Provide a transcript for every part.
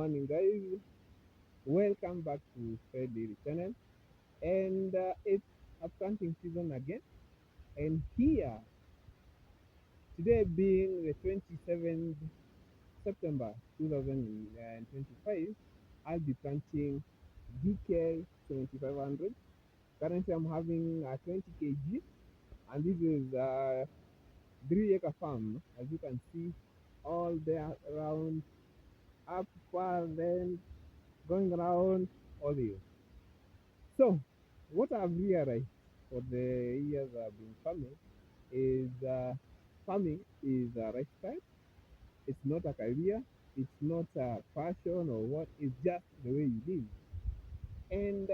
morning, guys. Welcome back to Daily Channel, and it's a planting season again. And here today, being the 27th September 2025, I'll be planting DK 7500. Currently, I'm having 20 kg, and this is a 3-acre farm, as you can see, all there around up far, then going around all the years. So, what I've realized for the years I've been farming is a lifestyle. It's not a career. It's not a passion or what. It's just the way you live. And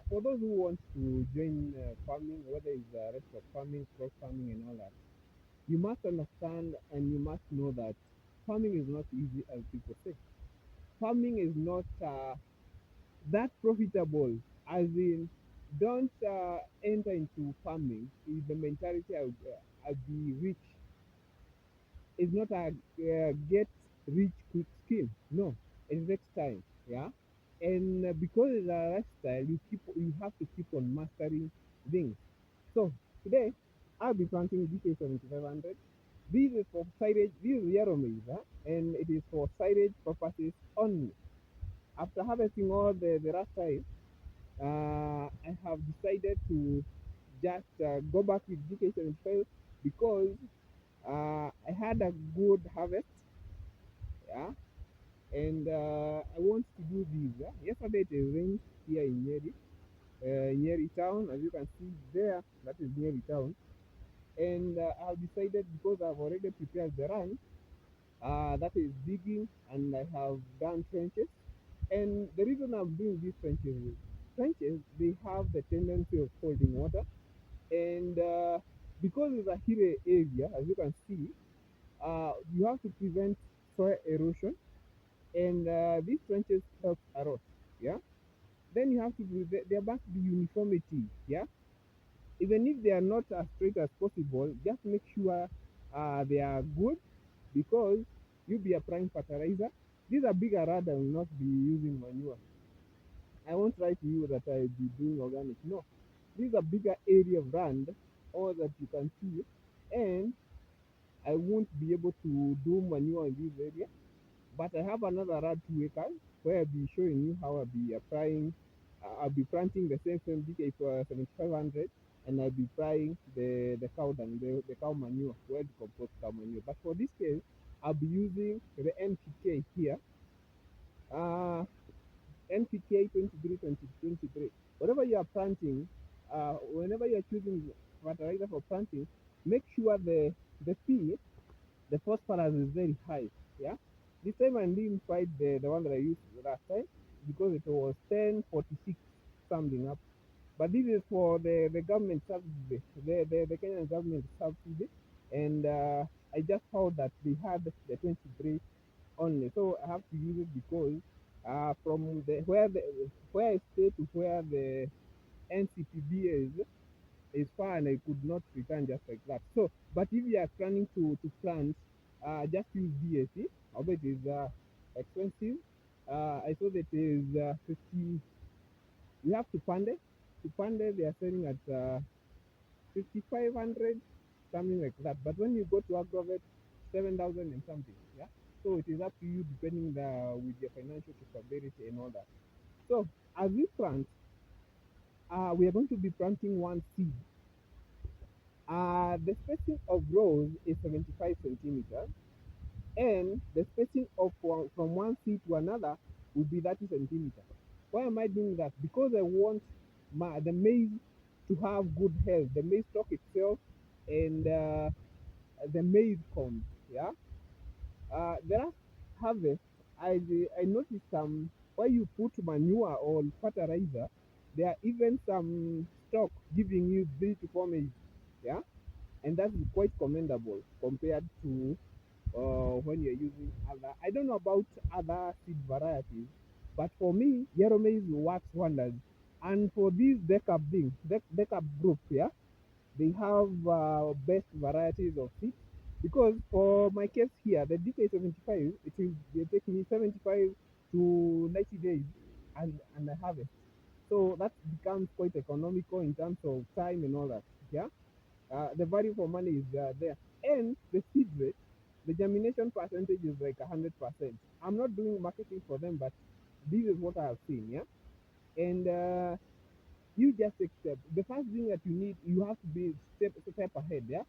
for those who want to join farming, whether it's restaurant farming, crop farming, and all that, you must understand and you must know that farming is not easy as people say. Farming is not that profitable, as in don't enter into farming with the mentality I'll be rich. It's not a get rich quick scheme. No, it takes time. Yeah, and because it's a lifestyle, you have to keep on mastering things. So today I'll be planting DK 7500. This is for silage. This is yarrow maize, huh? And it is for silage purposes only. After harvesting all the last time, I have decided to just go back with DK75 because I had a good harvest, yeah, and I want to do this. Yesterday it rained here in Nyeri town, as you can see there, that is Nyeri town, and I have decided because I've already prepared the run, that is digging, and I have done trenches. And the reason I'm doing these trenches is they have the tendency of holding water, and because it's a hilly area, as you can see, you have to prevent soil erosion, and these trenches help a lot. Yeah. Then you have to there must be uniformity. Yeah. Even if they are not as straight as possible, just make sure they are good, because you'll be applying fertilizer. These are bigger rather than not be using manure. I won't write to you that I'll be doing organic. No, this is a bigger area of land, all that you can see, and I won't be able to do manure in this area. But I have another rad 2 acres where I'll be showing you how I'll be applying. I'll be planting the same DK for 7500, and I'll be applying the cow dung, the cow manure, well decomposed cow manure. But for this case, I'll be using the NPK here. Uh, NPK 23 20 23. Whatever you are planting, whenever you are choosing fertilizer for planting, make sure the P, the phosphorus is very high. Yeah. This time I didn't find the one that I used last time because it was 1046 something up. But this is for the government subsidy, the Kenyan government subsidy, and I just found that they had the 23 only, so I have to use it because from where I stay to where the NCPB is far, and I could not return just like that. So, but if you are planning to plant, just use DAC. Although it is expensive, I saw that it is 50. You have to pande. To pande, they are selling at 5,500, something like that. But when you go to agrovet, 7,000 and something. Yeah. So it is up to you depending with your financial capability and all that. So as we plant, we are going to be planting one seed. The spacing of rows is 75 centimeters, and the spacing of from one seed to another will be 30 centimeters. Why am I doing that? Because I want the maize to have good health, the maize stalk itself, and the maize combs. Yeah. The last harvest, I noticed some where you put manure or fertilizer, there are even some stock giving you 3 to 4 maize. Yeah, and that is quite commendable compared to when you're using other. I don't know about other seed varieties, but for me, yellow maize works wonders. And for this decap group, yeah, they have best varieties of seeds, because for my case here, the DK75, it will take me 75 to 90 days and I harvest. So that becomes quite economical in terms of time and all that. Yeah, the value for money is there, and the seed rate, the germination percentage is like 100%. I'm not doing marketing for them, but this is what I have seen. Yeah, and you just take steps. The first thing that you need, you have to be step ahead. Yeah,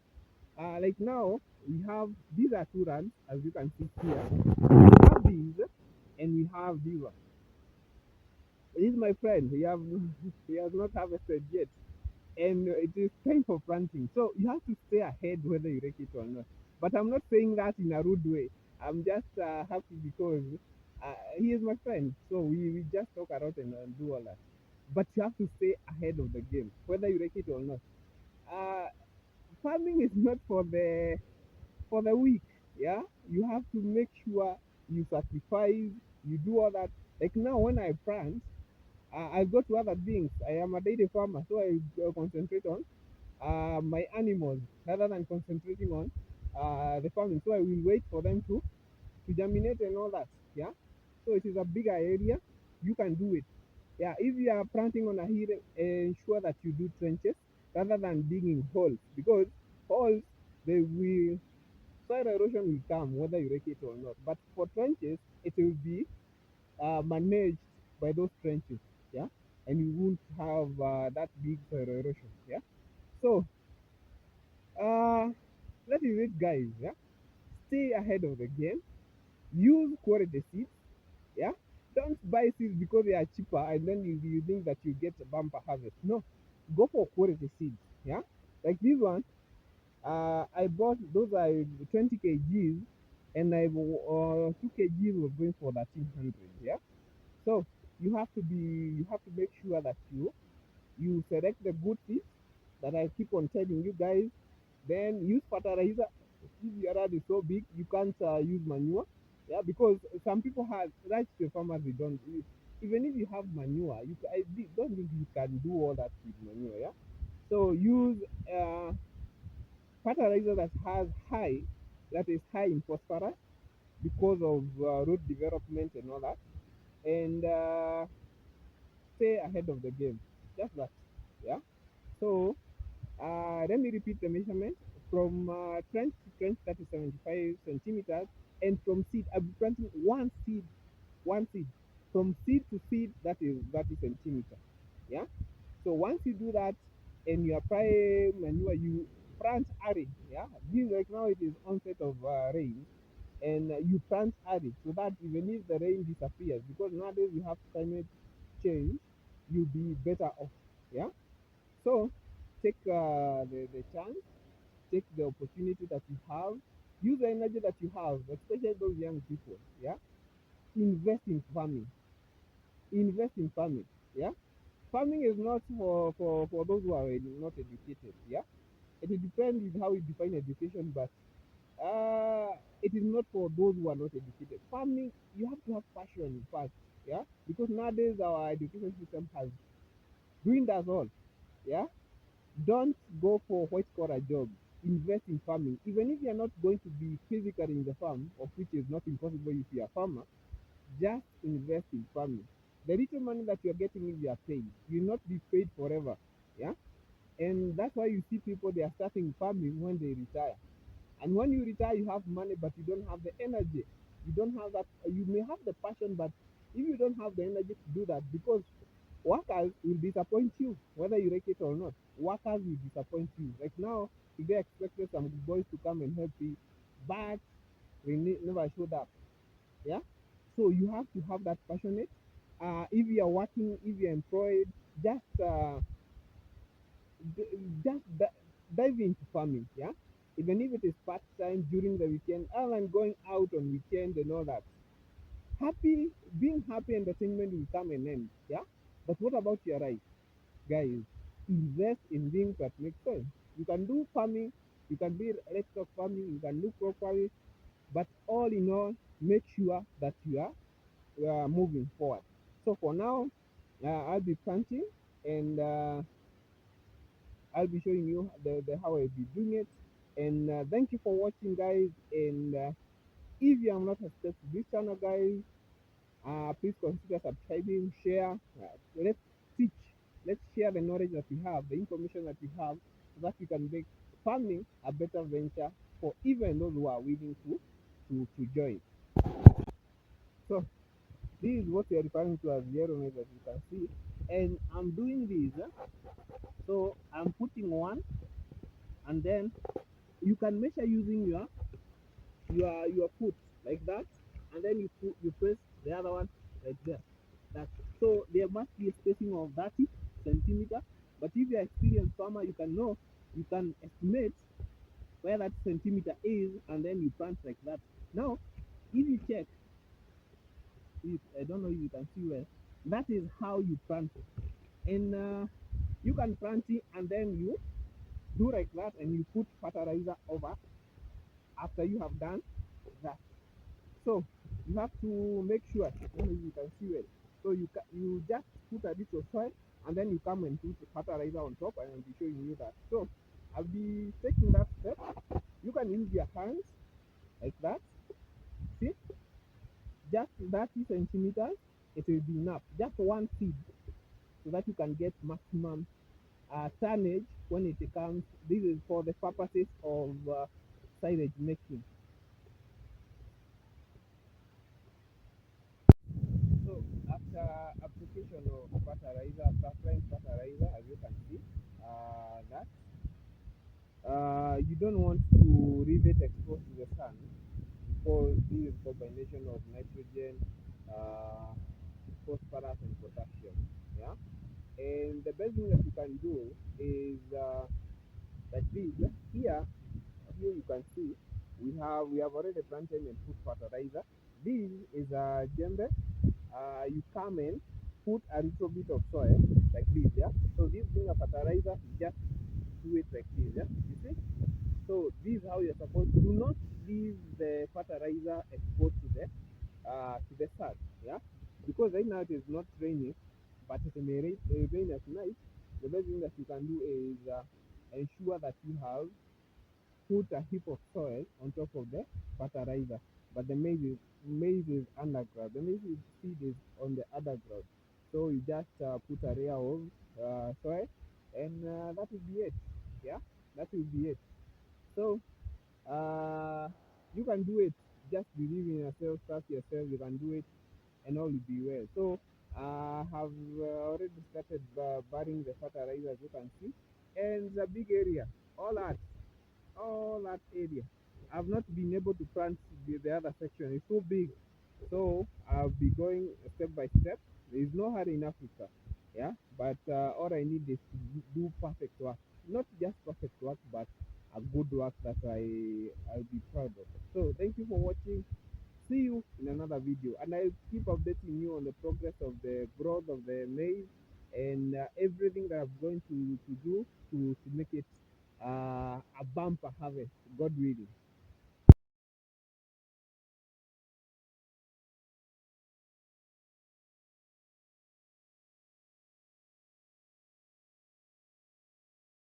like now we have these are two runs as you can see here. We have these, and we have these one. This is my friend. He has not harvested yet, and it is time for planting. So you have to stay ahead whether you rake it or not. But I'm not saying that in a rude way. I'm just happy because he is my friend. So we just talk a lot and do all that. But you have to stay ahead of the game, whether you rake it or not. Uh, Farming is not for the weak. Yeah, you have to make sure you sacrifice, you do all that. Like now, when I plant, I go to other things. I am a dairy farmer, so I concentrate on my animals rather than concentrating on the farming. So I will wait for them to germinate and all that. Yeah. So it is a bigger area. You can do it. Yeah. If you are planting on a hill, ensure that you do trenches rather than digging holes because holes they will soil erosion will come whether you rake it or not. But for trenches, it will be managed by those trenches. Yeah. And you won't have that big soil erosion. Yeah. So uh, that is it, guys. Yeah, stay ahead of the game. Use quality seeds. Yeah, don't buy seeds because they are cheaper and then you think that you get a bumper harvest. No, go for quality seeds. Yeah, like this one. I bought those are 20 kgs, and I 2 kgs was going for 1300. Yeah, so you have to make sure that you select the good seeds that I keep on telling you guys. Then use fertilizer. If your yard is so big, you can't use manure. Yeah, because some people have right to farmers they don't. Even if you have manure, don't think you can do all that with manure. Yeah, so use uh, fertilizer that is high in phosphorus because of root development and all that, and stay ahead of the game. Just that. Yeah. So let me repeat the measurement from trench to trench, that is 75 centimeters, and from seed, I'll be planting one seed. From seed to seed, that is 30 centimeters. Yeah. So once you do that and you apply manure, you plant early. Yeah. This right now it is onset of rain, and you plant early so that even if the rain disappears, because nowadays we have climate change, you'll be better off. Yeah. So take the chance, take the opportunity that you have, use the energy that you have, especially those young people. Yeah, invest in farming. Invest in farming. Yeah, farming is not for those who are not educated. Yeah, it depends with how you define education, but it is not for those who are not educated. Farming, you have to have passion first. Yeah, because nowadays our education system has ruined us all. Yeah, don't go for white collar jobs. Invest in farming. Even if you're not going to be physically in the farm, of which is not impossible if you're a farmer, just invest in farming. The little money that you're getting if you are paid, you'll not be paid forever. Yeah. And that's why you see people they are starting farming when they retire. And when you retire, you have money, but you don't have the energy. You don't have that. You may have the passion, but if you don't have the energy to do that, because workers will disappoint you, whether you like it or not. Workers will disappoint you. Like now, they expected some boys to come and help you, but they never showed up. Yeah. So you have to have that passionate. If you are working, if you're employed, just d- dive into farming. Yeah, even if it is part time during the weekend, other than going out on weekend and all that. Happy, being happy entertainment will come and end. Yeah, but what about your life, guys? Invest in things that make sense. You can do farming, you can be livestock farming, you can do crop farming, but all in all, make sure that you are moving forward. So for now, I'll be planting and I'll be showing you the how I'll be doing it. And thank you for watching, guys. And if you have not subscribed to this channel, guys, Please consider subscribing, share. Let's teach. Let's share the knowledge that we have, the information that we have, so that we can make farming a better venture for even those who are willing to join. So this is what we are referring to as zero maize, as you can see. And I'm doing this. So I'm putting one, and then you can measure using your foot like that, and then you press the other one like that. That so there must be a spacing of 30 centimeter. But if you're an experienced farmer, you can know, you can estimate where that centimeter is, and then you plant like that. Now, if you check, if I don't know if you can see well, that is how you plant it. And you can plant it, and then you do like that, and you put fertilizer over after you have done that. So you have to make sure, I don't know if you can see well. So you just put a little soil, and then you come and put fertilizer on top, and I'll be showing you that. So I'll be taking that step. You can use your hands like that. See, just 30 centimeters, it will be enough. Just one seed, so that you can get maximum tonnage when it comes. This is for the purposes of silage making. So after application of fertilizer, after applying fertilizer, as you can see, that you don't want to leave it exposed to the sun, because this is combination of nitrogen, uh, phosphorus, and potassium. Yeah, and the best thing that you can do is like this. Here you can see we have already planted and put fertilizer. This is a djembe. You come and put a little bit of soil like this, yeah. So this being a fertilizer, you just do it like this, yeah. You see? So this is how you're supposed to. Do not leave the fertilizer exposed to the sun, yeah. Because right now it is not raining, but it may rain at night. The best thing that you can do is ensure that you have put a heap of soil on top of the fertilizer. But the maize is underground. The maize seed is on the underground. So you just put a layer of soil, and that will be it. Yeah, that will be it. So uh, you can do it. Just believe in yourself, trust yourself. You can do it, and all will be well. So I have already started burying the fertilizer, as you can see, and it's a big area. All that area. I've not been able to plant the other section. It's so big. So I'll be going step by step. There is no hurry in Africa. Yeah. But all I need is to do perfect work. Not just perfect work, but a good work that I'll be proud of. So thank you for watching. See you in another video, and I'll keep updating you on the progress of the growth of the maize, and everything that I'm going to do to make it a bumper harvest, God willing.